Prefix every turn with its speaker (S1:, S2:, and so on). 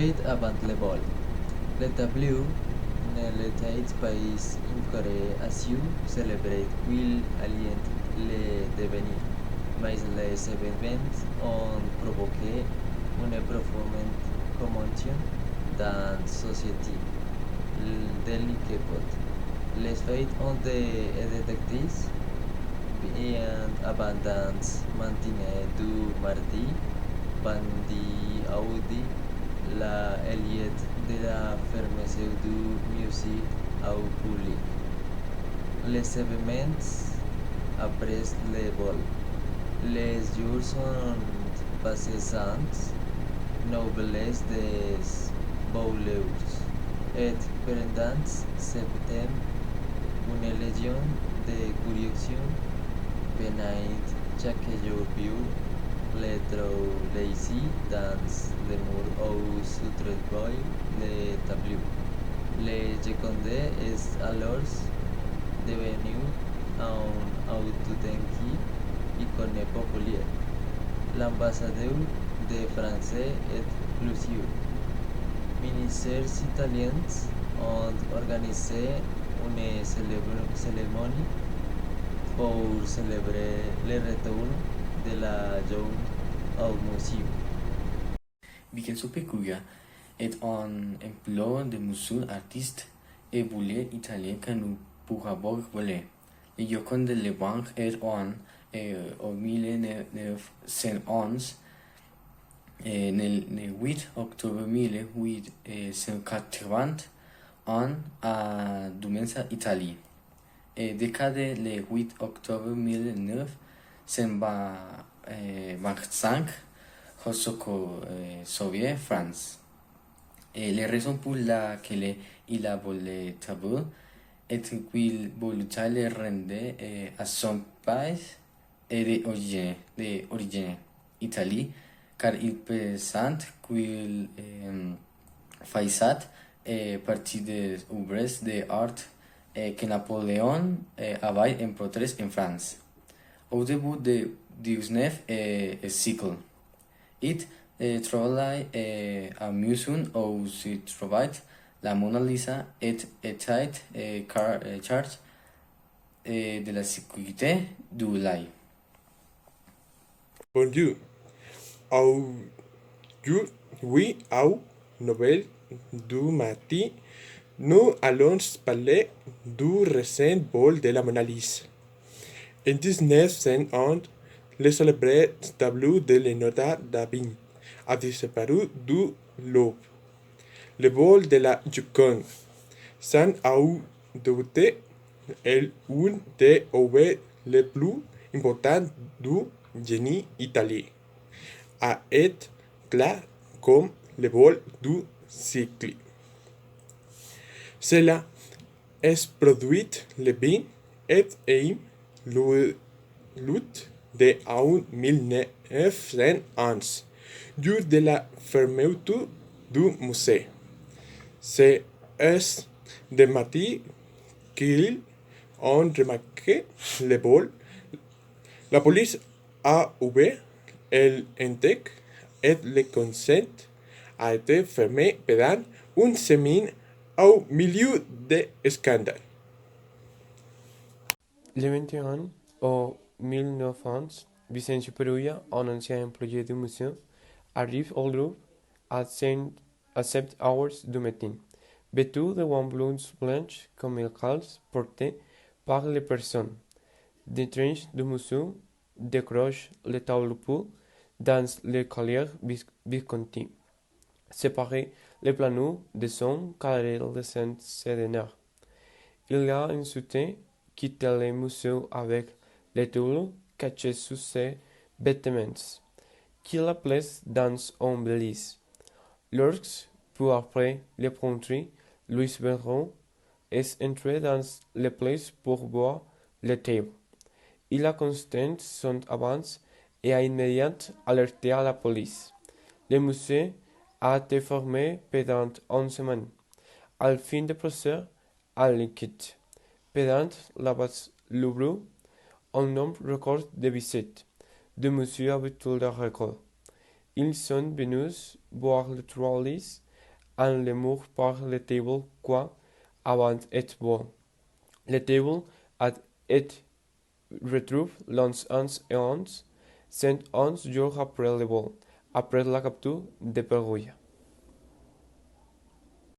S1: fet avant le vol. Le tableau ne l'était pas encore assez célébré qu'il alient le devenir, mais les événements ont provoqué une profonde commotion dans la société délicate. Les faits ont été détectés bien abondants matinée du mardi, vendredi audi, la Elliot de la fermeture du musée au public. Les événements après le vol. Les jours sont passés sans noblesse des voleurs et pendant septembre une légion de curiosité penaient chaque jour viu le trolley dans le mur où se trouvait le tableau. Le seconde est alors devenu un authentique icône populaire. L'ambassadeur de France est plusieurs ministères italiens ont organisé une cérémonie pour célébrer le retour de la jeune au musée.
S2: Vincenzo Pecuia est un emploi de museu artiste et voulait italien que nous pour avoir volé. Le Yukon de Levant est en 1911 le 8 octobre 1880 à Dumenza, Italie. Et décadé le 8 octobre 1925 Hosoko Soviet France. Et les raisons pour laquelle il a volé tabou est qu'il voulait le rendre à son pays d'origine, Italie, car il pensait qu'il faisait partie des œuvres d'art que Napoléon avait importées en France. Au début du XIX siècle, il travaillait à museum où se trouvait la Mona Lisa et était chargé de la sécurité du lieu.
S3: Bonjour. Aujourd'hui, au Nobel du matin, nous allons parler du récent vol de la Mona Lisa. En 1911, le célébré tableau de Leonardo da Vinci a disparu du Louvre. Le vol de la Joconde s'en a douté est un des œuvres les plus importants du génie italien. A été clair comme le vol du cycle. Cela est produit le 20 et 1 août de 1911, jour de la fermeture du musée. C'est de matin qu'ils ont remarqué le vol. La police a ouvert l'enquête et le conseil a été fermé pendant une semaine au milieu de scandales.
S4: Le 21 au 1911, Vincenzo Perugia, un ancien employé du musée, arrive au Louvre à 7 heures du matin, vêtu de une blouse blanche comme il calce porté par les personnes. Des tranches du musée décrochent le tableau dans le collier Visconti, séparé le plano de son carrel de centenaire. Il a ensuite quitté le musée avec le tableau caché sous ses vêtements, qu'il a placé dans un valise. Lorsque, peu après le prendre, Louis Benron est entré dans la place pour voir le tableau. Il a constaté son avance et a immédiatement alerté la police. Le musée a été fermé pendant une semaine. Al fin du procès à l'enquête, pendant l'Ouvre, un nombre record de visites du musée habituel de récolte. Ils sont venus voir le trolleys and le mur par le table quoi avant et bon. Le table at et retrouve l'ons et 11, 111 jours après le vol, après la capture de Perugia.